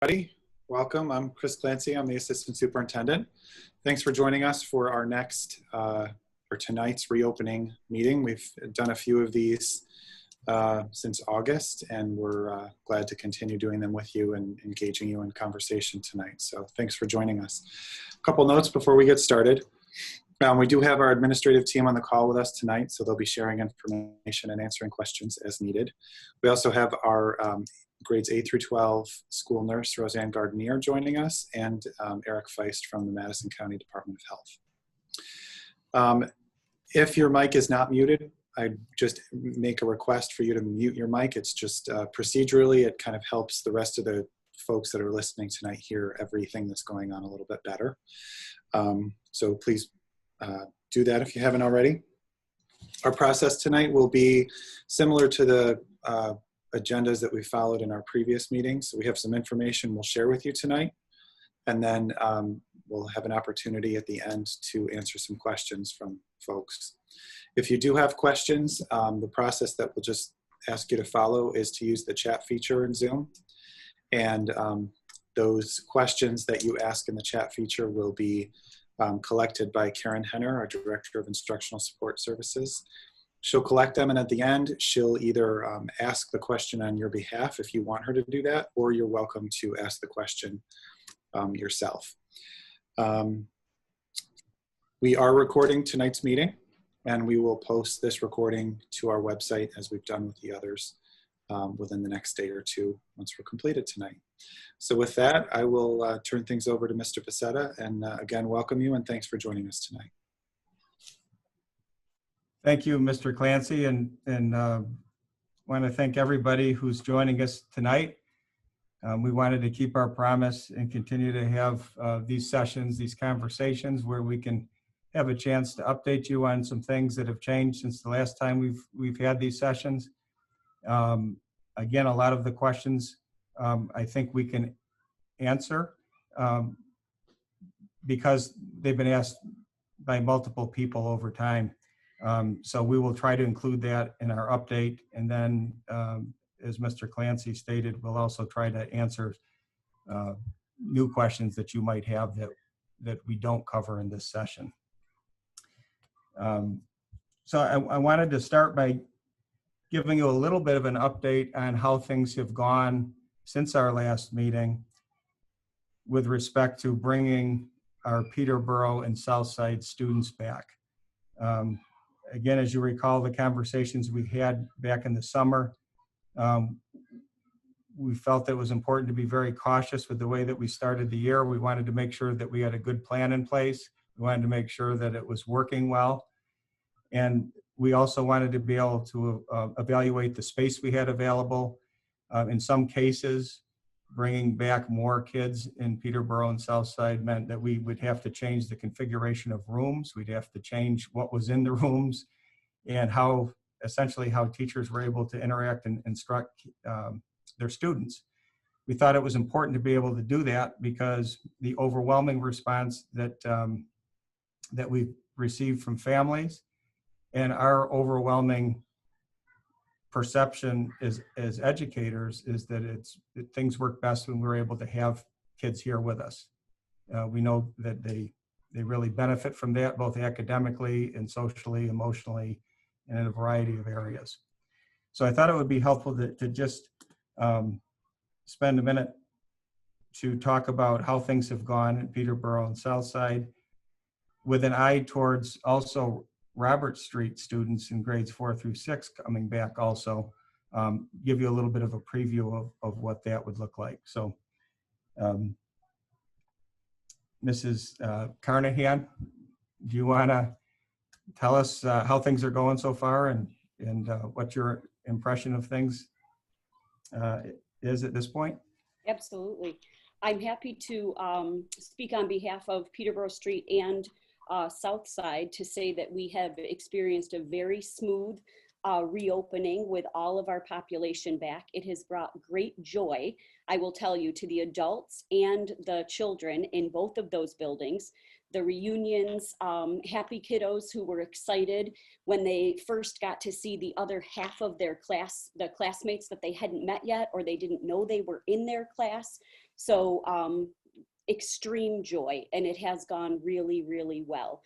Everybody, welcome. I'm Chris Clancy. I'm the Assistant Superintendent. Thanks for joining us for our next or tonight's reopening meeting. We've done a few of these since August, and we're glad to continue doing them with you and engaging you in conversation tonight. So thanks for joining us. A couple notes before we get started. We do have our administrative team on the call with us tonight, so they'll be sharing information and answering questions as needed. We also have our grades 8 through 12 school nurse, Roseanne Gardenier, joining us, and Eric Feist from the Madison County Department of Health. If your mic is not muted, I just make a request for you to mute your mic. It's just procedurally, it kind of helps the rest of the folks that are listening tonight hear everything that's going on a little bit better. So please do that if you haven't already. Our process tonight will be similar to the agendas that we followed in our previous meetings. So we have some information we'll share with you tonight, and then we'll have an opportunity at the end to answer some questions from folks. If you do have questions, the process that we'll just ask you to follow is to use the chat feature in Zoom. And those questions that you ask in the chat feature will be collected by Karen Henner, our Director of Instructional Support Services. She'll collect them, and at the end, she'll either ask the question on your behalf if you want her to do that, or you're welcome to ask the question yourself. We are recording tonight's meeting, and we will post this recording to our website as we've done with the others within the next day or two once we're completed tonight. So with that, I will turn things over to Mr. Pacetta, and again, welcome you and thanks for joining us tonight. Thank you, Mr. Clancy, and want to thank everybody who's joining us tonight. We wanted to keep our promise and continue to have these sessions, these conversations where we can have a chance to update you on some things that have changed since the last time we've had these sessions. Again, a lot of the questions I think we can answer because they've been asked by multiple people over time. So we will try to include that in our update. And then, as Mr. Clancy stated, we'll also try to answer new questions that you might have that we don't cover in this session. So I wanted to start by giving you a little bit of an update on how things have gone since our last meeting with respect to bringing our Peterborough and Southside students back. Again, as you recall, the conversations we had back in the summer, we felt it was important to be very cautious with the way that we started the year. We wanted to make sure that we had a good plan in place. We wanted to make sure that it was working well. And we also wanted to be able to evaluate the space we had available. In some cases, bringing back more kids in Peterborough and Southside meant that we would have to change the configuration of rooms. We'd have to change what was in the rooms and essentially how teachers were able to interact and instruct their students. We thought it was important to be able to do that because the overwhelming response that we've received from families and our overwhelming perception as educators is that things work best when we're able to have kids here with us. We know that they really benefit from that, both academically and socially, emotionally, and in a variety of areas. So I thought it would be helpful to just spend a minute to talk about how things have gone in Peterborough and Southside with an eye towards also Robert Street students in grades 4 through 6 coming back also, give you a little bit of a preview of what that would look like. So Mrs. Carnahan, do you want to tell us how things are going so far and what your impression of things is at this point? Absolutely. I'm happy to speak on behalf of Peterborough Street and Southside to say that we have experienced a very smooth reopening with all of our population back. It has brought great joy, I will tell you, to the adults and the children in both of those buildings. The reunions, happy kiddos who were excited when they first got to see the other half of their class, the classmates that they hadn't met yet or they didn't know they were in their class. So extreme joy, and it has gone really, really well.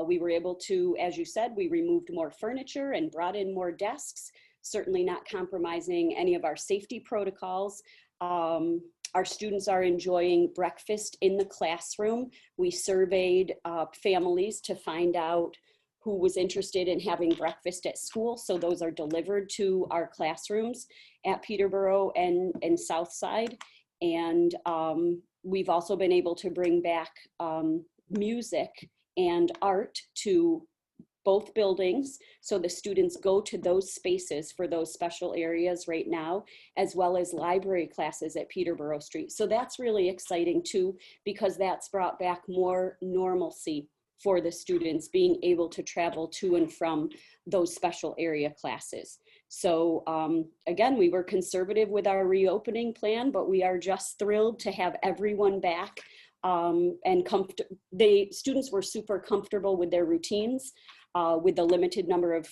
We were able to, as you said, we removed more furniture and brought in more desks, certainly not compromising any of our safety protocols. Our students are enjoying breakfast in the classroom. We surveyed families to find out who was interested in having breakfast at school. So those are delivered to our classrooms at Peterborough and Southside. And we've also been able to bring back music and art to both buildings. So the students go to those spaces for those special areas right now, as well as library classes at Peterborough Street. So that's really exciting too, because that's brought back more normalcy for the students being able to travel to and from those special area classes. So again, we were conservative with our reopening plan, but we are just thrilled to have everyone back. The students were super comfortable with their routines, with the limited number of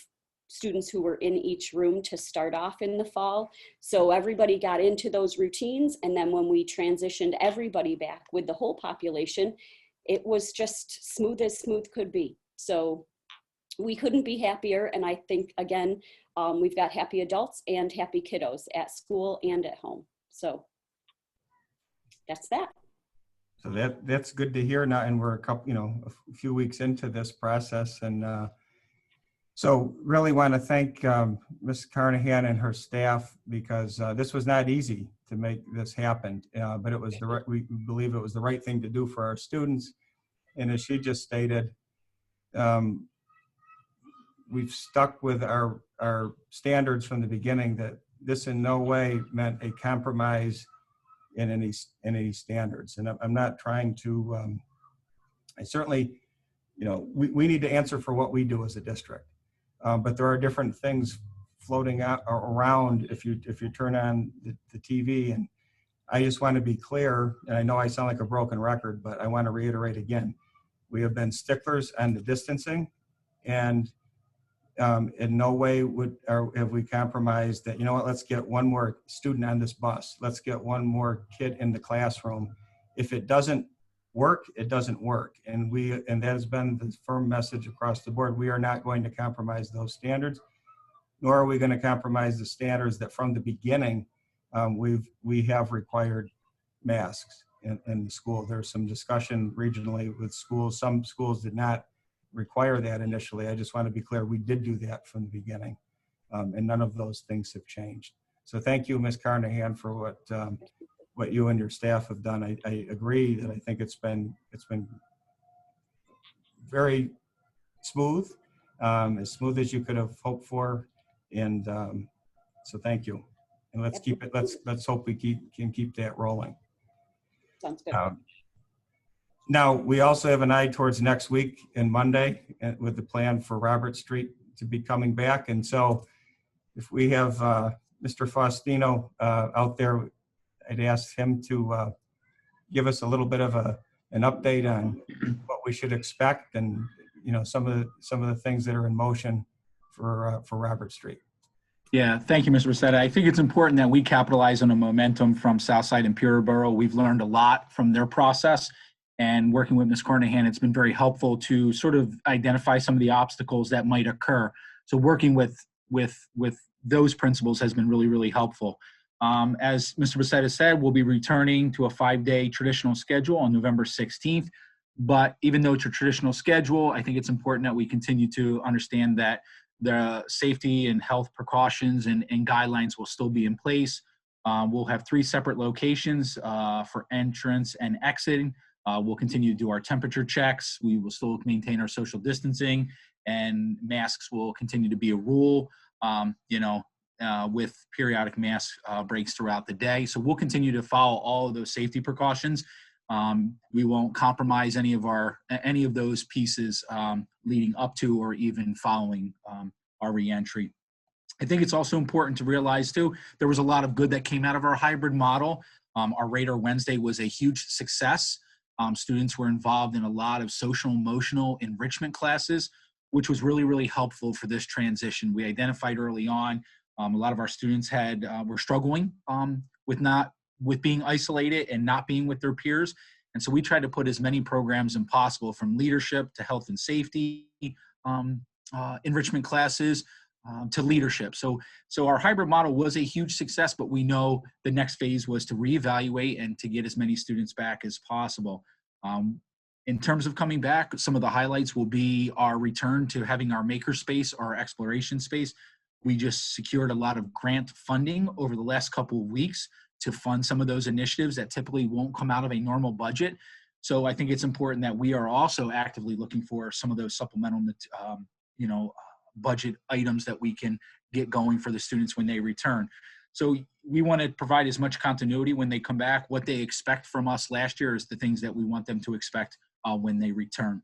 students who were in each room to start off in the fall. So everybody got into those routines. And then when we transitioned everybody back with the whole population, it was just smooth as smooth could be. So we couldn't be happier. And I think, again, we've got happy adults and happy kiddos at school and at home. So that's that. So that's good to hear now, and we're a few weeks into this process, and so really want to thank Ms. Carnahan and her staff, because this was not easy to make this happen, but it was we believe it was the right thing to do for our students. And as she just stated, we've stuck with our standards from the beginning, that this in no way meant a compromise in any standards. And I'm not trying to, I certainly, we need to answer for what we do as a district. But there are different things floating out around if you turn on the TV. And I just want to be clear, and I know I sound like a broken record, but I want to reiterate again, we have been sticklers on the distancing, and in no way have we compromised that, let's get one more student on this bus. Let's get one more kid in the classroom. If it doesn't work, it doesn't work. And that has been the firm message across the board. We are not going to compromise those standards, nor are we going to compromise the standards that from the beginning, we have required masks in the school. There's some discussion regionally with schools. Some schools did not require that initially. I just want to be clear, we did do that from the beginning, and none of those things have changed. So thank you, Ms. Carnahan, for what you and your staff have done. I agree that I think it's been very smooth, as smooth as you could have hoped for, and so thank you. And let's keep it. Let's hope we can keep that rolling. Sounds good. Now, we also have an eye towards next week and Monday with the plan for Robert Street to be coming back. And so if we have Mr. Faustino out there, I'd ask him to give us a little bit of an update on what we should expect, and some of the things that are in motion for Robert Street. Yeah, thank you, Mr. Bracetta. I think it's important that we capitalize on the momentum from Southside and Peterborough. We've learned a lot from their process. And working with Ms. Carnahan, it's been very helpful to sort of identify some of the obstacles that might occur. So working with those principles has been really, really helpful. As Mr. Bracetta said, we'll be returning to a 5-day traditional schedule on November 16th. But even though it's a traditional schedule, I think it's important that we continue to understand that the safety and health precautions and guidelines will still be in place. We'll have 3 separate locations for entrance and exiting. We'll continue to do our temperature checks. We will still maintain our social distancing, and masks will continue to be a rule, with periodic mask breaks throughout the day. So we'll continue to follow all of those safety precautions. We won't compromise any of those pieces leading up to or even following our reentry. I think it's also important to realize too, there was a lot of good that came out of our hybrid model. Our Radar Wednesday was a huge success. Students were involved in a lot of social emotional enrichment classes, which was really, really helpful for this transition. We identified early on, a lot of our students were struggling with not with being isolated and not being with their peers. And so we try to put as many programs as possible, from leadership to health and safety, enrichment classes, to leadership. So our hybrid model was a huge success, but we know the next phase was to reevaluate and to get as many students back as possible. In terms of coming back, some of the highlights will be our return to having our makerspace, our exploration space. We just secured a lot of grant funding over the last couple of weeks to fund some of those initiatives that typically won't come out of a normal budget. So I think it's important that we are also actively looking for some of those supplemental, budget items that we can get going for the students when they return. So we want to provide as much continuity when they come back. What they expect from us last year is the things that we want them to expect when they return.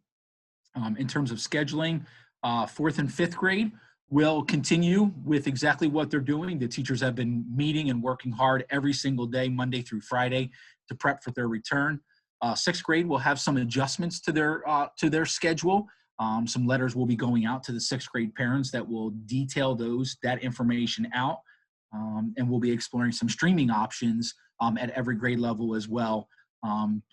In terms of scheduling, 4th and 5th grade will continue with exactly what they're doing. The teachers have been meeting and working hard every single day, Monday through Friday, to prep for their return. 6th grade will have some adjustments to their schedule. Some letters will be going out to the 6th grade parents that will detail that information out. And we'll be exploring some streaming options at every grade level as well,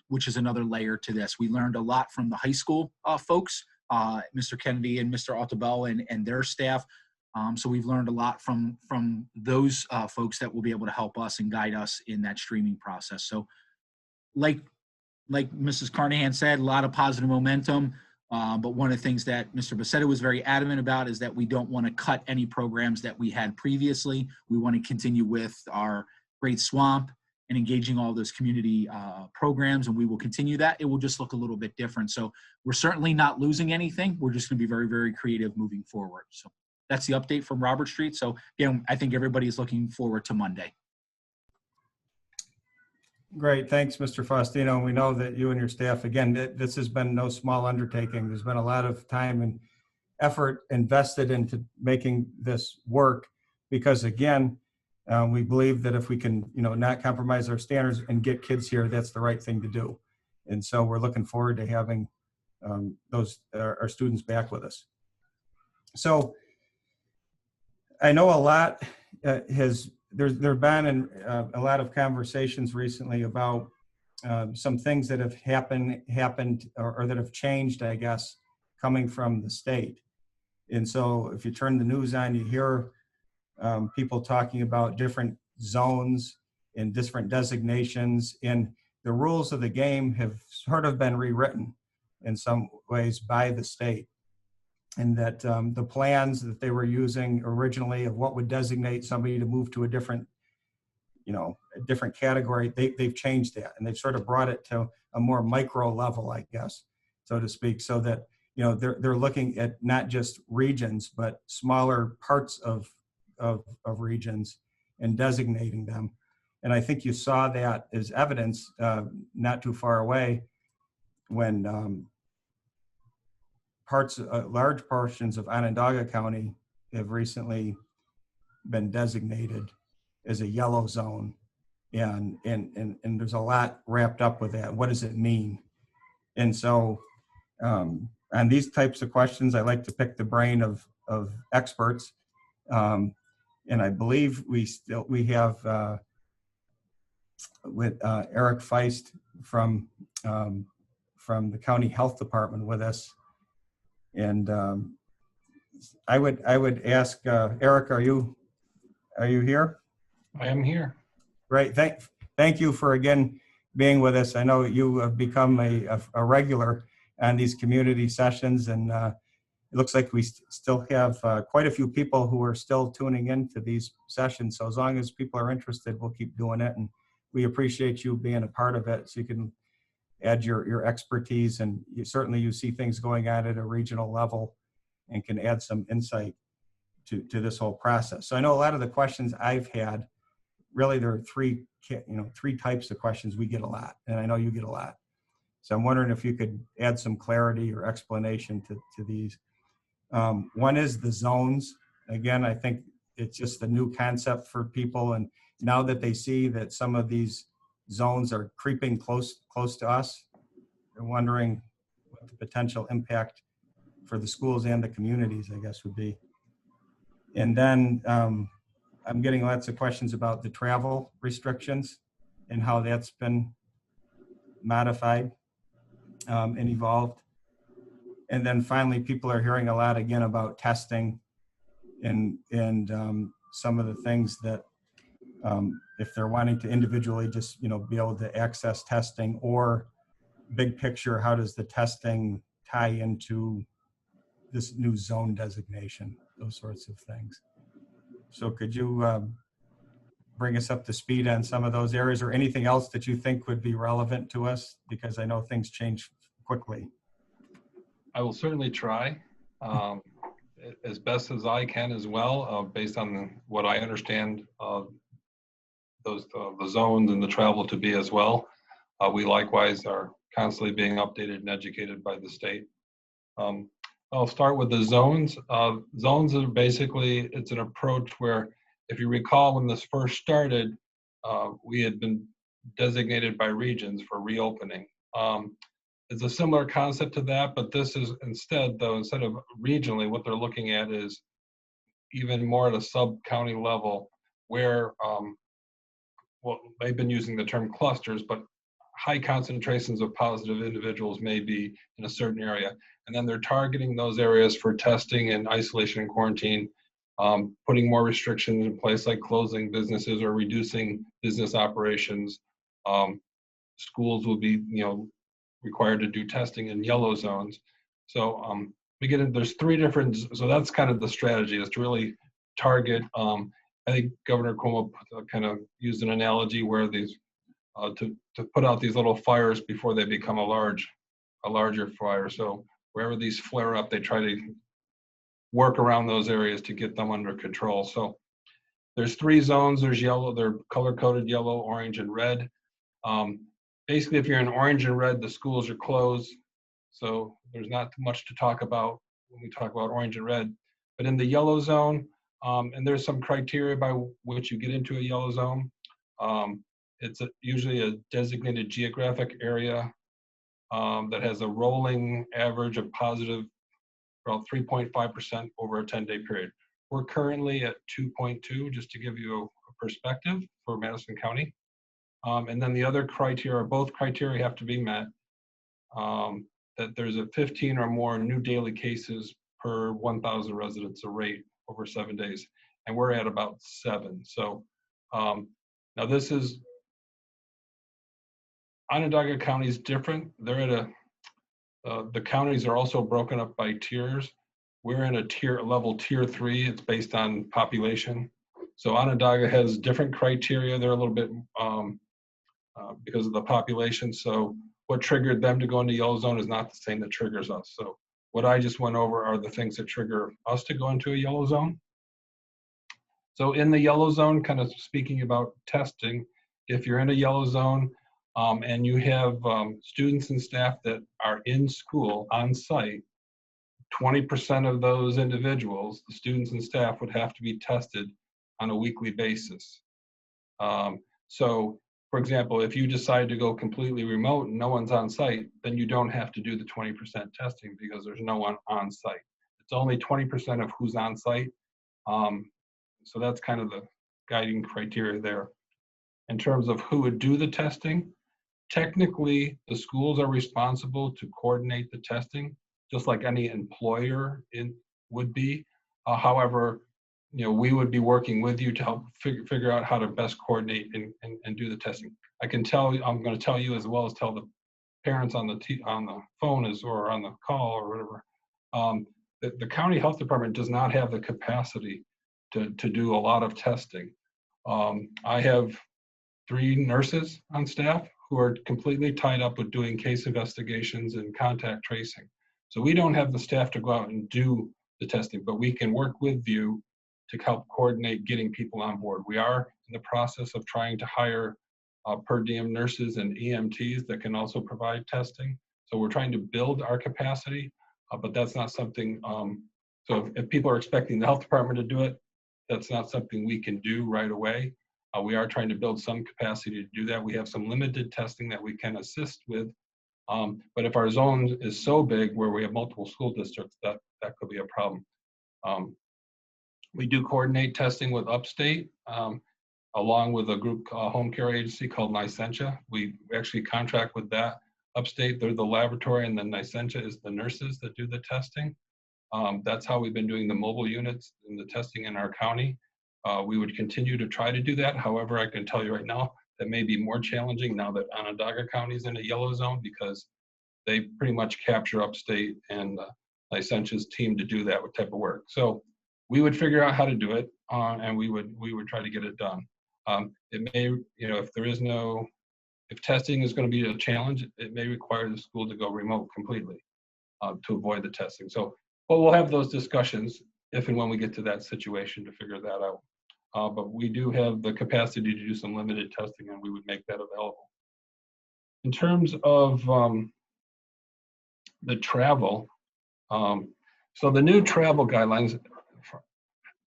which is another layer to this. We learned a lot from the high school folks, Mr. Kennedy and Mr. Altabell and their staff. So we've learned a lot from those folks that will be able to help us and guide us in that streaming process. So like Mrs. Carnahan said, a lot of positive momentum. But one of the things that Mr. Becerra was very adamant about is that we don't want to cut any programs that we had previously. We want to continue with our Great Swamp and engaging all those community programs, and we will continue that. It will just look a little bit different. So we're certainly not losing anything. We're just going to be very, very creative moving forward. So that's the update from Robert Street. So again, I think everybody is looking forward to Monday. Great. Thanks, Mr. Faustino. We know that you and your staff, again, this has been no small undertaking. There's been a lot of time and effort invested into making this work because, again, we believe that if we can, not compromise our standards and get kids here, that's the right thing to do. And so we're looking forward to having our students back with us. So I know a lot there's been a lot of conversations recently about some things that have happened or that have changed, I guess, coming from the state. And so if you turn the news on, you hear people talking about different zones and different designations, and the rules of the game have sort of been rewritten in some ways by the state. And that the plans that they were using originally of what would designate somebody to move to a different category, they've changed that, and they've sort of brought it to a more micro level, I guess, so to speak, so that they're looking at not just regions but smaller parts of regions and designating them. And I think you saw that as evidence not too far away when large portions of Onondaga County have recently been designated as a yellow zone, and there's a lot wrapped up with that. What does it mean? And so on these types of questions, I like to pick the brain of experts, and I believe we have with Eric Feist from the county health department with us. And I would ask Eric, are you here? I am here. Great. Thank you for again being with us. I know you have become a regular on these community sessions, and it looks like we still have quite a few people who are still tuning into these sessions. So as long as people are interested, we'll keep doing it, and we appreciate you being a part of it. So you can add your expertise, and you see things going on at a regional level and can add some insight to this whole process. So I know a lot of the questions I've had, really there are three types of questions we get a lot, and I know you get a lot. So I'm wondering if you could add some clarity or explanation to these. One is the zones. Again, I think it's just a new concept for people, and now that they see that some of these zones are creeping close to us, they're wondering what the potential impact for the schools and the communities, I guess, would be. And then I'm getting lots of questions about the travel restrictions and how that's been modified and evolved. And then finally, people are hearing a lot again about testing and some of the things that if they're wanting to individually just, be able to access testing, or big picture, how does the testing tie into this new zone designation, those sorts of things. So could you bring us up to speed on some of those areas, or anything else that you think would be relevant to us? Because I know things change quickly. I will certainly try as best as I can as well, based on what I understand the zones and the travel to be as well. We likewise are constantly being updated and educated by the state. I'll start with the zones. Zones are basically, it's an approach where, if you recall when this first started, we had been designated by regions for reopening. It's a similar concept to that, but this is instead of regionally, what they're looking at is even more at a sub-county level, where, well, they've been using the term clusters, but high concentrations of positive individuals may be in a certain area. And then they're targeting those areas for testing and isolation and quarantine, putting more restrictions in place, like closing businesses or reducing business operations. Schools will be, required to do testing in yellow zones. So there's three different, so that's kind of the strategy, is to really target. I think Governor Cuomo kind of used an analogy where these, to put out these little fires before they become a larger fire. So wherever these flare up, they try to work around those areas to get them under control. So there's three zones. There's yellow, they're color-coded: yellow, orange, and red. Basically, if you're in orange and red, the schools are closed. So there's not much to talk about when we talk about orange and red. But in the yellow zone, and there's some criteria by which you get into a yellow zone. It's usually a designated geographic area that has a rolling average of positive, about 3.5% over a 10-day period. We're currently at 2.2, just to give you a perspective for Madison County. And then the other criteria, both criteria have to be met, that there's a 15 or more new daily cases per 1,000 residents, a rate over 7 days. And we're at about 7. So now this is, Onondaga County is different. They're at the counties are also broken up by tiers. We're in a level tier 3. It's based on population. So Onondaga has different criteria. They're a little bit because of the population. So what triggered them to go into yellow zone is not the same that triggers us. So what I just went over are the things that trigger us to go into a yellow zone. So in the yellow zone, kind of speaking about testing, if you're in a yellow zone and you have students and staff that are in school on site, 20% of those individuals, the students and staff, would have to be tested on a weekly basis. So, for example, if you decide to go completely remote and no one's on site, then you don't have to do the 20% testing because there's no one on site. It's only 20% of who's on site. So that's kind of the guiding criteria there. In terms of who would do the testing, technically the schools are responsible to coordinate the testing, just like any employer would be. However, we would be working with you to help figure out how to best coordinate and do the testing. I'm going to tell you, as well as tell the parents on the phone or on the call or whatever. The county health department does not have the capacity to do a lot of testing. I have 3 nurses on staff who are completely tied up with doing case investigations and contact tracing. So we don't have the staff to go out and do the testing, but we can work with you to help coordinate getting people on board. We are in the process of trying to hire per diem nurses and EMTs that can also provide testing. So we're trying to build our capacity, but that's not something, so if people are expecting the health department to do it, that's not something we can do right away. We are trying to build some capacity to do that. We have some limited testing that we can assist with. But if our zone is so big where we have multiple school districts, that could be a problem. We do coordinate testing with upstate. along with a group home care agency called Nicentia. We actually contract with that upstate. They're the laboratory, and then Nicentia is the nurses that do the testing. That's how we've been doing the mobile units and the testing in our county. We would continue to try to do that. However, I can tell you right now, that may be more challenging now that Onondaga County is in a yellow zone, because they pretty much capture upstate and Licentia's team to do that type of work. So we would figure out how to do it, and we would try to get it done. It may, if testing is going to be a challenge, it may require the school to go remote completely to avoid the testing. So, but we'll have those discussions if and when we get to that situation to figure that out. But we do have the capacity to do some limited testing, and we would make that available. In terms of the travel, so the new travel guidelines,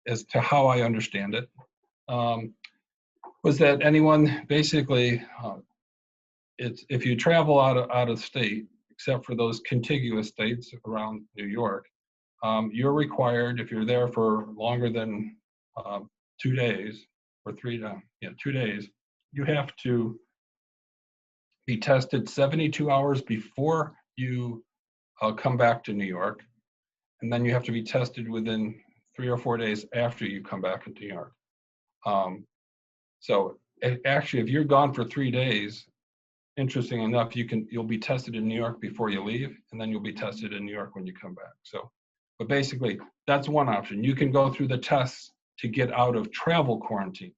as to how I understand it, was that anyone basically, if you travel out of state, except for those contiguous states around New York, you're required, if you're there for longer than 2 days or 2 days, you have to be tested 72 hours before you come back to New York, and then you have to be tested within 3 or 4 days after you come back to New York. So actually, if you're gone for 3 days, interesting enough, you'll be tested in New York before you leave, and then you'll be tested in New York when you come back. So, but basically, that's one option. You can go through the tests to get out of travel quarantine,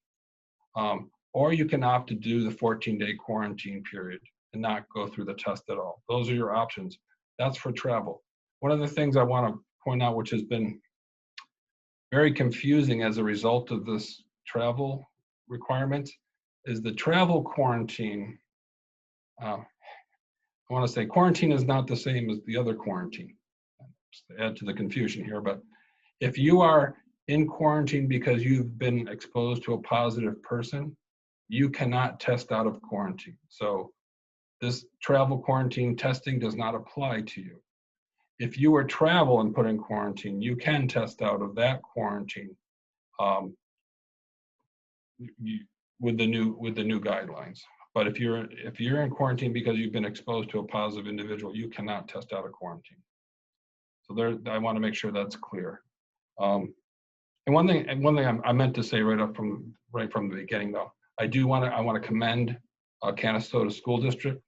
or you can opt to do the 14-day quarantine period and not go through the test at all. Those are your options. That's for travel. One of the things I want to point out, which has been very confusing as a result of this travel requirement, is the travel quarantine. I want to say quarantine is not the same as the other quarantine. Just to add to the confusion here, but if you are in quarantine because you've been exposed to a positive person, you cannot test out of quarantine. So this travel quarantine testing does not apply to you. If you were travel and put in quarantine, you can test out of that quarantine with the new guidelines. But if you're in quarantine because you've been exposed to a positive individual, you cannot test out of quarantine. So I want to make sure that's clear. And one thing I meant to say right from the beginning, though, I want to commend Canastota School District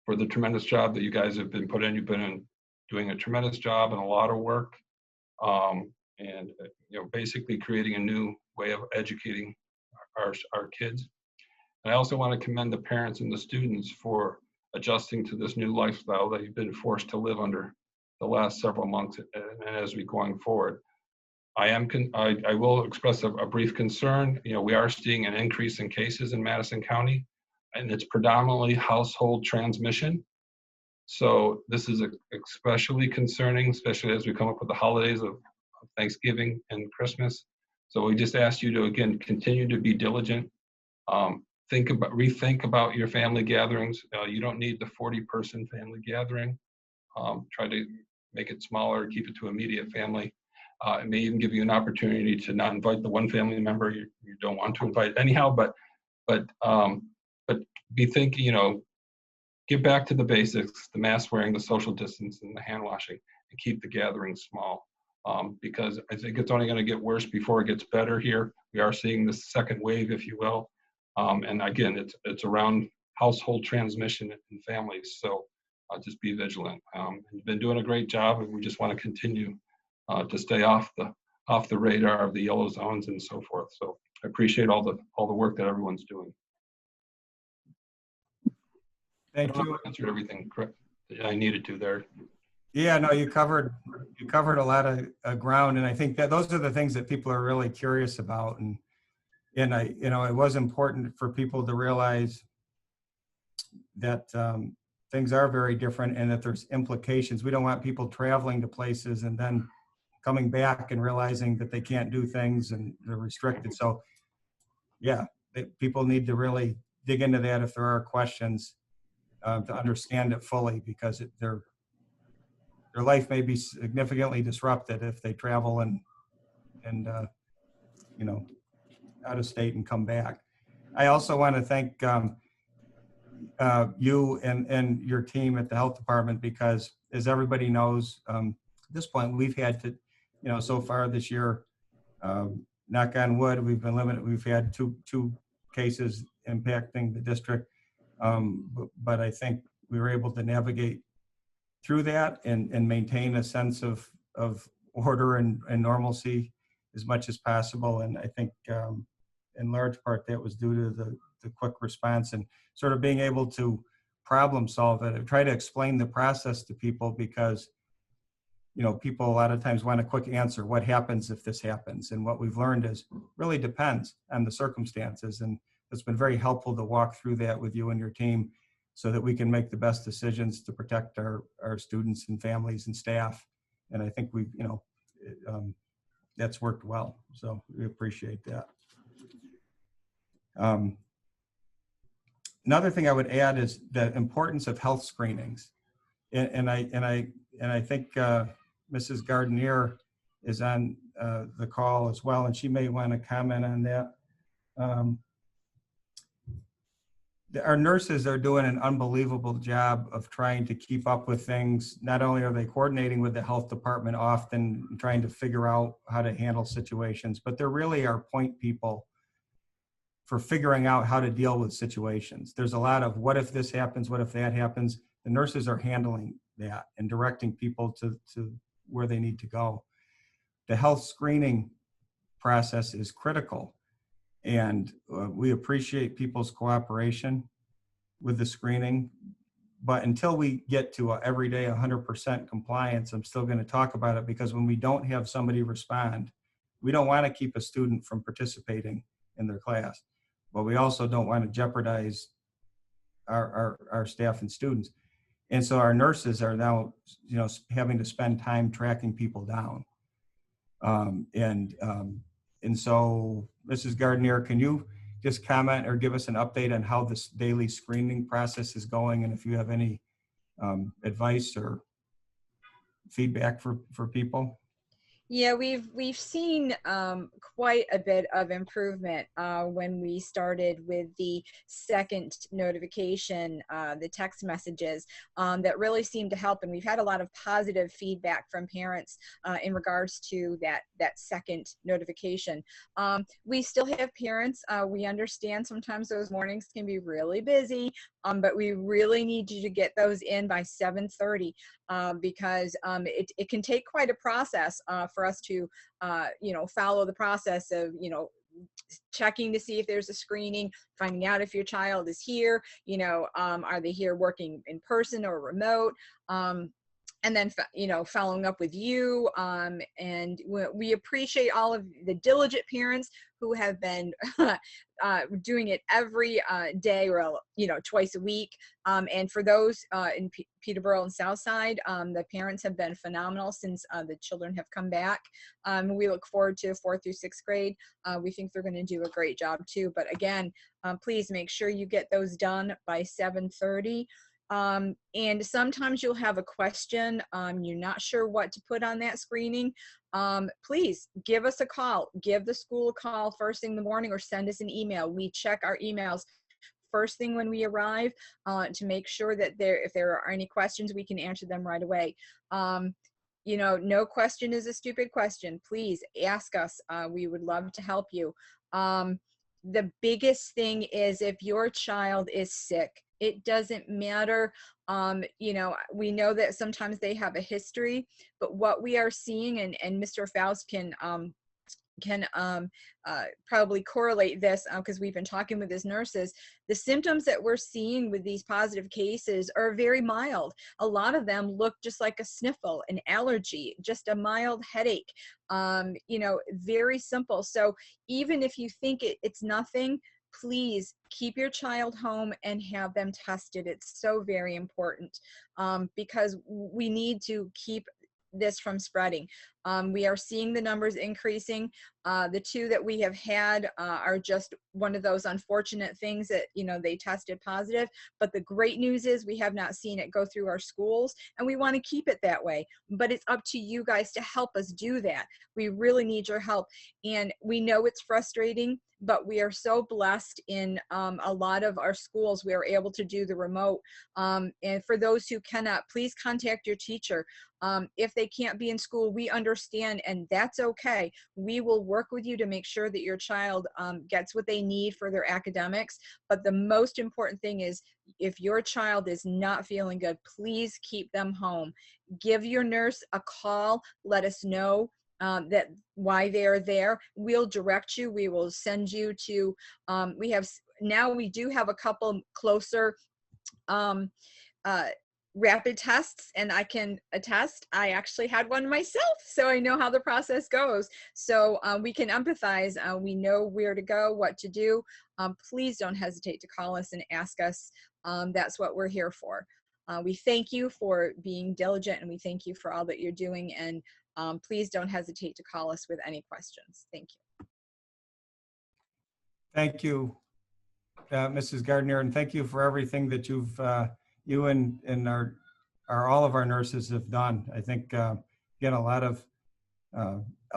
for the tremendous job that you guys have been put in. You've been doing a tremendous job and a lot of work, and basically creating a new way of educating our kids. And I also want to commend the parents and the students for adjusting to this new lifestyle that you've been forced to live under the last several months and as we going forward. I will express a brief concern. We are seeing an increase in cases in Madison County, and it's predominantly household transmission. So this is especially concerning, especially as we come up with the holidays of Thanksgiving and Christmas. So we just ask you to, again, continue to be diligent. Rethink about your family gatherings. You don't need the 40-person family gathering. Try to make it smaller, keep it to immediate family. It may even give you an opportunity to not invite the one family member you don't want to invite anyhow, but be thinking, get back to the basics, the mask wearing, the social distance, and the hand washing, and keep the gatherings small. Because I think it's only going to get worse before it gets better here. We are seeing the second wave, if you will. And again, it's around household transmission in families. So just be vigilant. You've been doing a great job, and we just want to continue to stay off the radar of the yellow zones and so forth. So I appreciate all the work that everyone's doing. Thank you. I answered everything correct that I needed to there. Yeah, no, you covered a lot of ground, and I think that those are the things that people are really curious about, and it was important for people to realize that things are very different and that there's implications. We don't want people traveling to places and then coming back and realizing that they can't do things and they're restricted. So yeah, people need to really dig into that if there are questions to understand it fully, because their life may be significantly disrupted if they travel and out of state and come back. I also want to thank you and your team at the health department, because as everybody knows, at this point we've had to, so far this year, knock on wood, we've been limited. We've had two cases impacting the district, but I think we were able to navigate through that and maintain a sense of order and normalcy as much as possible. And I think in large part that was due to the quick response and sort of being able to problem solve it. I try to explain the process to people because, people a lot of times want a quick answer. What happens if this happens? And what we've learned is really depends on the circumstances. And it's been very helpful to walk through that with you and your team so that we can make the best decisions to protect our students and families and staff. And I think we've, that's worked well. So we appreciate that. Another thing I would add is the importance of health screenings. And I think Mrs. Gardenier is on the call as well, and she may want to comment on that. Our nurses are doing an unbelievable job of trying to keep up with things. Not only are they coordinating with the health department often, trying to figure out how to handle situations, but they're really our point people for figuring out how to deal with situations. There's a lot of what if this happens, what if that happens. The nurses are handling that and directing people to where they need to go. The health screening process is critical. And we appreciate people's cooperation with the screening. But until we get to everyday 100% compliance, I'm still going to talk about it, because when we don't have somebody respond, we don't want to keep a student from participating in their class. But we also don't want to jeopardize our staff and students. And so our nurses are now, having to spend time tracking people down. And so, Mrs. Gardenier, can you just comment or give us an update on how this daily screening process is going, and if you have any advice or feedback for people? Yeah, we've seen quite a bit of improvement when we started with the second notification, the text messages that really seemed to help, and we've had a lot of positive feedback from parents in regards to that second notification. We still have parents. We understand sometimes those mornings can be really busy, but we really need you to get those in by 7:30 because it can take quite a process for us to, follow the process of, checking to see if there's a screening, finding out if your child is here, are they here working in person or remote? And then, following up with you. And we appreciate all of the diligent parents who have been doing it every day or, twice a week. And for those in Peterborough and Southside, the parents have been phenomenal since the children have come back. We look forward to 4th through 6th grade. We think they're going to do a great job too. But again, please make sure you get those done by 7:30. And sometimes you'll have a question, you're not sure what to put on that screening. Please give us a call, give the school a call first thing in the morning, or send us an email. We check our emails first thing when we arrive to make sure that if there are any questions, we can answer them right away. No question is a stupid question. Please ask us. We would love to help you. The biggest thing is if your child is sick, it doesn't matter. We know that sometimes they have a history, but what we are seeing, and Mr. Faust can probably correlate this because we've been talking with his nurses. The symptoms that we're seeing with these positive cases are very mild. A lot of them look just like a sniffle, an allergy, just a mild headache, very simple. So even if you think it's nothing, please keep your child home and have them tested. It's so very important because we need to keep this from spreading. We are seeing the numbers increasing. The 2 that we have had are just one of those unfortunate things that, they tested positive. But the great news is we have not seen it go through our schools, and we want to keep it that way. But it's up to you guys to help us do that. We really need your help. And we know it's frustrating, but we are so blessed in a lot of our schools. We are able to do the remote. And for those who cannot, please contact your teacher. If they can't be in school, we understand, and that's okay. We will work with you to make sure that your child gets what they need for their academics. But the most important thing is, if your child is not feeling good, please keep them home. Give your nurse a call. Let us know that why they are there. We'll direct you. We will send you to, we do have a couple closer rapid tests, and I can attest, I actually had one myself, so I know how the process goes. So we can empathize. We know where to go, what to do. Please don't hesitate to call us and ask us. That's what we're here for. We thank you for being diligent, and we thank you for all that you're doing. And please don't hesitate to call us with any questions. Thank you. Thank you, Mrs. Gardner, and thank you for everything that you and all of our nurses have done. I think again, a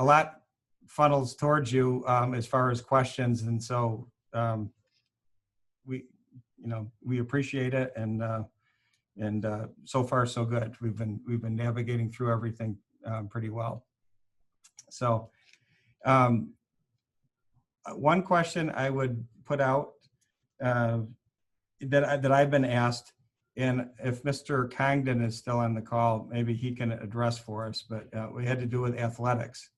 lot funnels towards you as far as questions, and so we appreciate it, and so far so good. We've been navigating through everything pretty well. So one question I would put out that I've been asked, and if Mr. Congdon is still on the call, maybe he can address for us, but we had to do with athletics.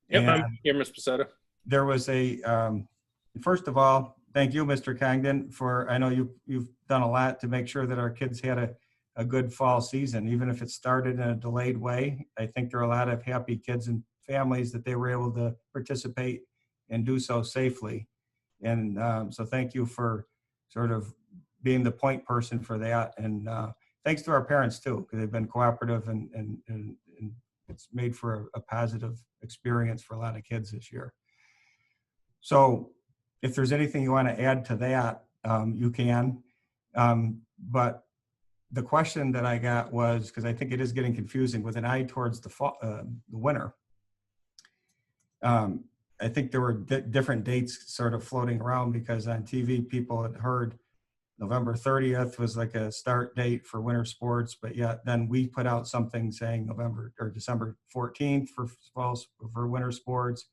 Yep, And I'm here, Ms. Pacetta. there was first of all, thank you, Mr. Congdon, I know you've done a lot to make sure that our kids had a good fall season, even if it started in a delayed way. I think there are a lot of happy kids and families that they were able to participate and do so safely. And so thank you for sort of being the point person for that. And thanks to our parents too, because they've been cooperative, and it's made for a positive experience for a lot of kids this year. So if there's anything you want to add to that, you can. But the question that I got was, because I think it is getting confusing, with an eye towards the fall, the winter. I think there were different dates sort of floating around, because on TV people had heard November 30th was like a start date for winter sports, but yet then we put out something saying November or December 14th for winter sports,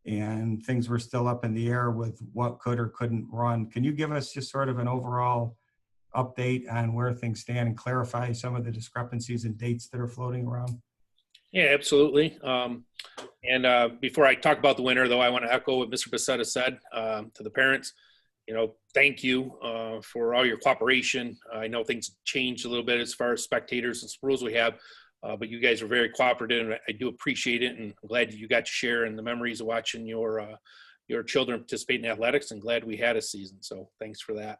and things were still up in the air with what could or couldn't run. Can you give us just sort of an overall update on where things stand and clarify some of the discrepancies and dates that are floating around? Yeah, absolutely. And before I talk about the winter, though, I want to echo what Mr. Pacetta said to the parents. Thank you for all your cooperation. I know things changed a little bit as far as spectators and rules we have, but you guys were very cooperative, and I do appreciate it. And I'm glad that you got to share in the memories of watching your children participate in athletics, and glad we had a season. So thanks for that.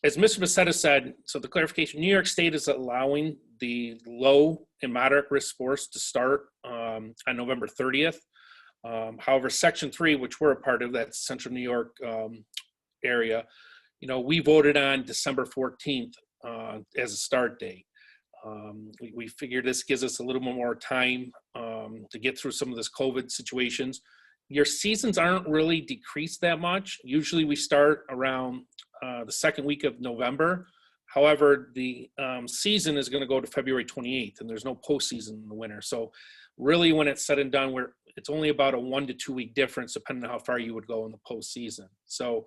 As Mr. Pacetta said, so the clarification, New York State is allowing the low and moderate risk sports to start on November 30th. However, Section 3, which we're a part of, that Central New York area, we voted on December 14th as a start date. We figured this gives us a little bit more time to get through some of this COVID situations. Your seasons aren't really decreased that much. Usually we start around the second week of November. However, the season is going to go to February 28th, and there's no postseason in the winter. So really, when it's said and done, it's only about a 1 to 2 week difference, depending on how far you would go in the postseason. So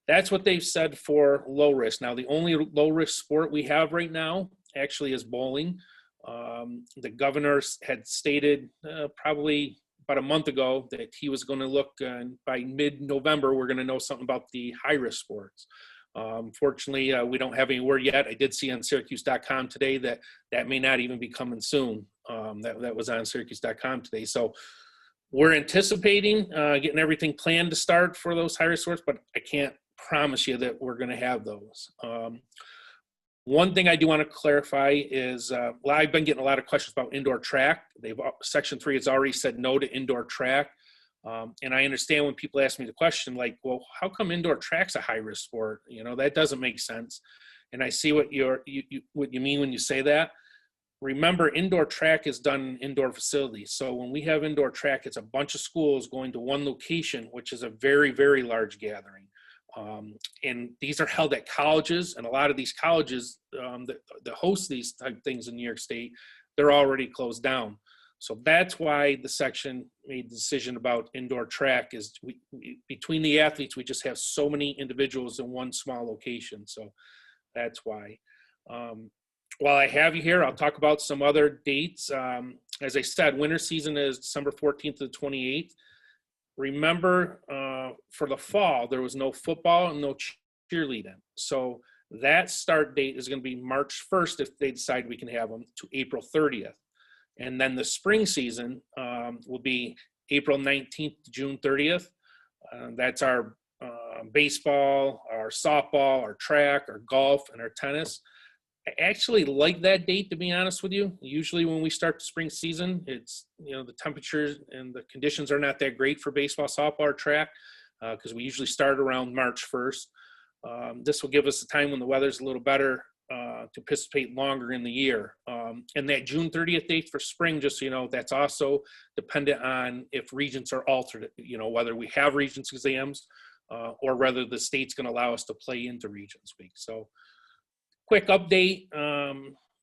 that's what they've said for low risk. Now, the only low risk sport we have right now actually is bowling. The governor had stated probably about a month ago that he was going to look, by mid-November, we're going to know something about the high-risk sports. Fortunately, we don't have any word yet. I did see on Syracuse.com today that may not even be coming soon. That was on Syracuse.com today. So we're anticipating getting everything planned to start for those high-risk sports, but I can't promise you that we're going to have those. One thing I do want to clarify is, well, I've been getting a lot of questions about indoor track. Section 3 has already said no to indoor track. And I understand when people ask me the question, like, well, how come indoor track's a high-risk sport? You know, that doesn't make sense. And I see what you mean when you say that. Remember, indoor track is done in indoor facilities. So when we have indoor track, it's a bunch of schools going to one location, which is a very, very large gathering. And these are held at colleges, and a lot of these colleges that host these type things in New York State, they're already closed down. So that's why the section made the decision about indoor track is between the athletes, we just have so many individuals in one small location. So that's why. While I have you here, I'll talk about some other dates. As I said, winter season is December 14th to the 28th. Remember, for the fall, there was no football and no cheerleading. So that start date is going to be March 1st if they decide we can have them to April 30th. And then the spring season will be April 19th to June 30th. That's our baseball, our softball, our track, our golf, and our tennis. I actually like that date, to be honest with you. Usually when we start the spring season, it's, you know, the temperatures and the conditions are not that great for baseball, softball, or track, because we usually start around March 1st. This will give us a time when the weather's a little better to participate longer in the year. And that June 30th date for spring, just so you know, that's also dependent on if regents are altered, you know, whether we have regents exams or whether the state's going to allow us to play into Regents Week. So quick update,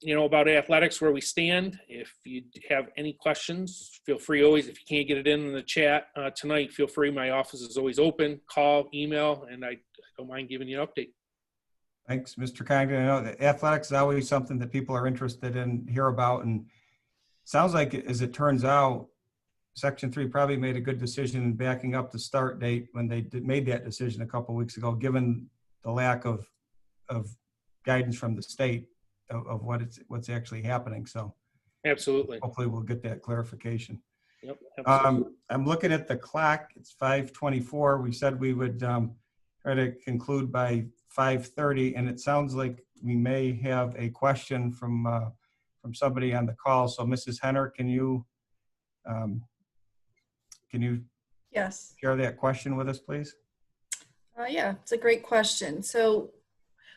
you know, about athletics, where we stand. If you have any questions, feel free always, if you can't get it in the chat tonight, feel free. My office is always open, call, email, and I don't mind giving you an update. Thanks, Mr. Congdon. I know that athletics is always something that people are interested in, hear about, and sounds like, as it turns out, Section 3 probably made a good decision in backing up the start date when they made that decision a couple of weeks ago, given the lack of guidance from the state of what's actually happening. So Absolutely. hopefully we'll get that clarification. Yep, absolutely. I'm looking at the clock. It's 5:24. We said we would try to conclude by 5:30, and it sounds like we may have a question from somebody on the call. So Mrs. Henner, can you Yes. share that question with us, please? Yeah, it's a great question. So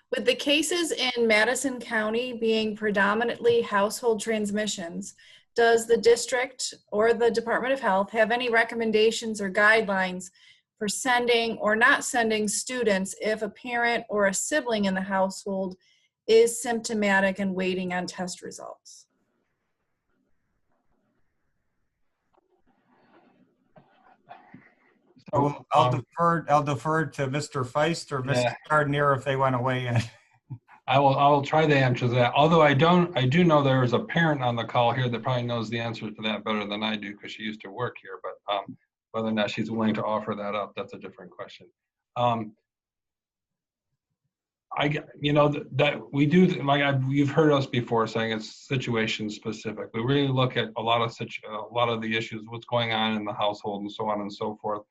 with the cases in Madison County being predominantly household transmissions, does the district or the Department of Health have any recommendations or guidelines for sending or not sending students if a parent or a sibling in the household is symptomatic and waiting on test results? I'll defer to Mr. Feist or Mr. Gardner if they want to weigh in. I will try to answer that. Although I do know there is a parent on the call here that probably knows the answer to that better than I do because she used to work here. But whether or not she's willing to offer that up, that's a different question. That we do, like you've heard us before saying it's situation specific. We really look at a lot of the issues, what's going on in the household, and so on and so forth.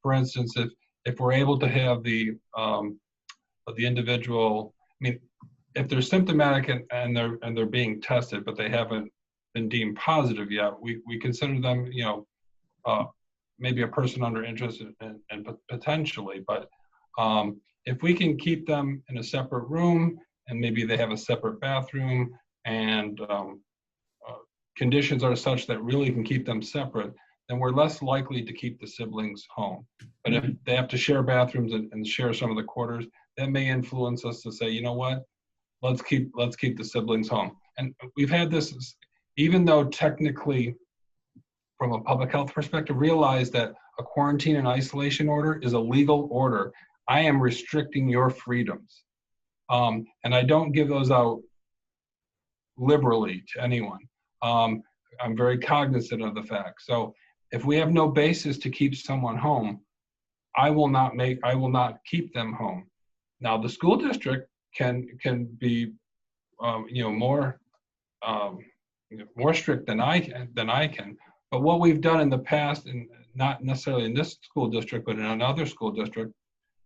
For instance, if we're able to have the individual, I mean, if they're symptomatic and they're being tested, but they haven't been deemed positive yet, we consider them, maybe a person under interest and potentially, but if we can keep them in a separate room and maybe they have a separate bathroom and conditions are such that really can keep them separate, then we're less likely to keep the siblings home. But if they have to share bathrooms and share some of the quarters, that may influence us to say, you know what, let's keep the siblings home. And we've had this, even though technically from a public health perspective, realize that a quarantine and isolation order is a legal order. I am restricting your freedoms. And I don't give those out liberally to anyone. I'm very cognizant of the fact. So if we have no basis to keep someone home, I will not keep them home. Now the school district can be, more strict than I can. But what we've done in the past, and not necessarily in this school district, but in another school district,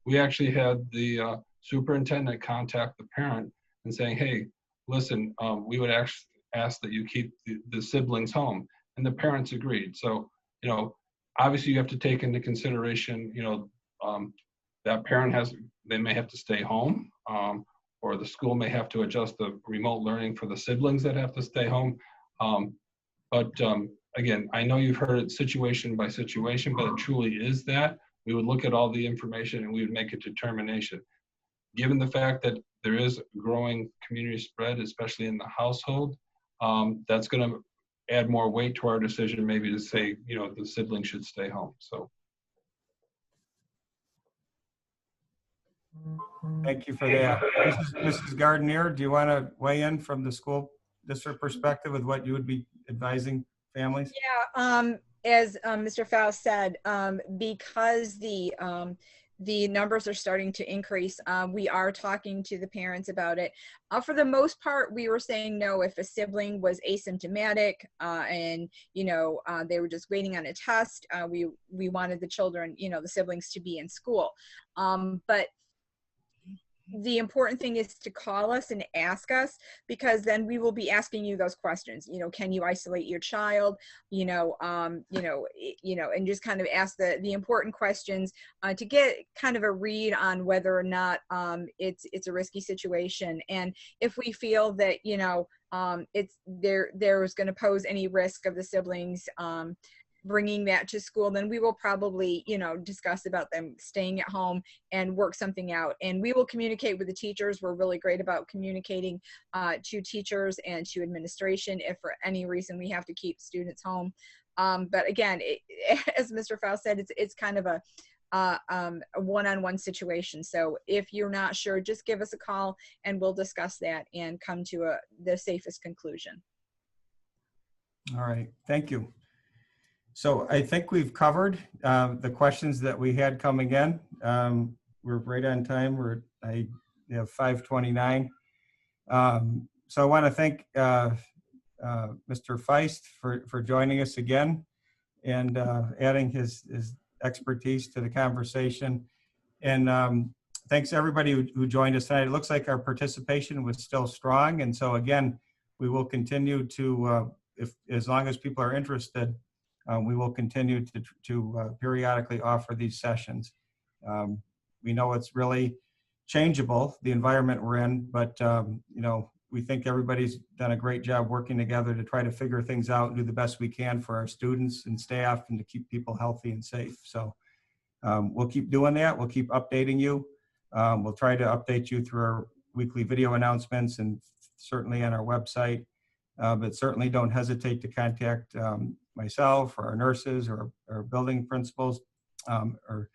we actually had the superintendent contact the parent and saying, hey, listen, we would actually ask that you keep the siblings home. And the parents agreed. So, you know, obviously you have to take into consideration, you know, that parent they may have to stay home, or the school may have to adjust the remote learning for the siblings that have to stay home. But again, I know you've heard it situation by situation, but it truly is that. We would look at all the information and we would make a determination. Given the fact that there is growing community spread, especially in the household, that's going to add more weight to our decision, maybe to say, you know, the sibling should stay home. So. Thank you for that. Mrs. Gardner, do you want to weigh in from the school district perspective with what you would be advising families? Yeah, as Mr. Faust said, because the numbers are starting to increase, we are talking to the parents about it. For the most part, we were saying no if a sibling was asymptomatic and, you know, they were just waiting on a test. We wanted the children, you know, the siblings to be in school. But the important thing is to call us and ask us, because then we will be asking you those questions. You know, can you isolate your child? You know, and just kind of ask the important questions to get kind of a read on whether or not it's a risky situation. And if we feel that, you know, there's going to pose any risk of the siblings bringing that to school, then we will probably, you know, discuss about them staying at home and work something out. And we will communicate with the teachers. We're really great about communicating to teachers and to administration if for any reason we have to keep students home. But again, as Mr. Faust said, it's kind of a one-on-one situation. So if you're not sure, just give us a call and we'll discuss that and come to the safest conclusion. All right, thank you. So I think we've covered the questions that we had coming in. We're right on time. I have 5:29. So I want to thank Mr. Feist for joining us again and adding his expertise to the conversation. And thanks to everybody who joined us tonight. It looks like our participation was still strong. And so again, we will continue to, as long as people are interested, we will continue to periodically offer these sessions. We know it's really changeable, the environment we're in, but you know, we think everybody's done a great job working together to try to figure things out and do the best we can for our students and staff and to keep people healthy and safe. So we'll keep doing that. We'll keep updating you. We'll try to update you through our weekly video announcements and certainly on our website. But certainly don't hesitate to contact myself or our nurses or building principals. You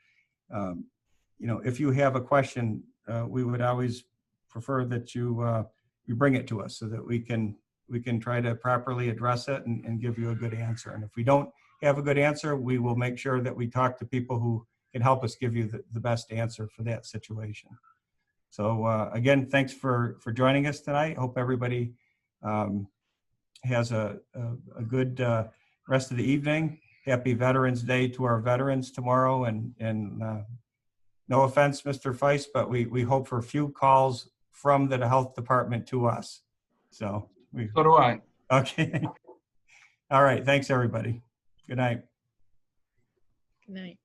know, if you have a question, we would always prefer that you bring it to us so that we can try to properly address it and give you a good answer. And if we don't have a good answer, we will make sure that we talk to people who can help us give you the best answer for that situation. So again, thanks for joining us tonight. Hope everybody has a good rest of the evening. Happy Veterans Day to our veterans tomorrow. And no offense, Mr. Feist, but we hope for a few calls from the health department to us. So do I. Okay. All right. Thanks, everybody. Good night. Good night.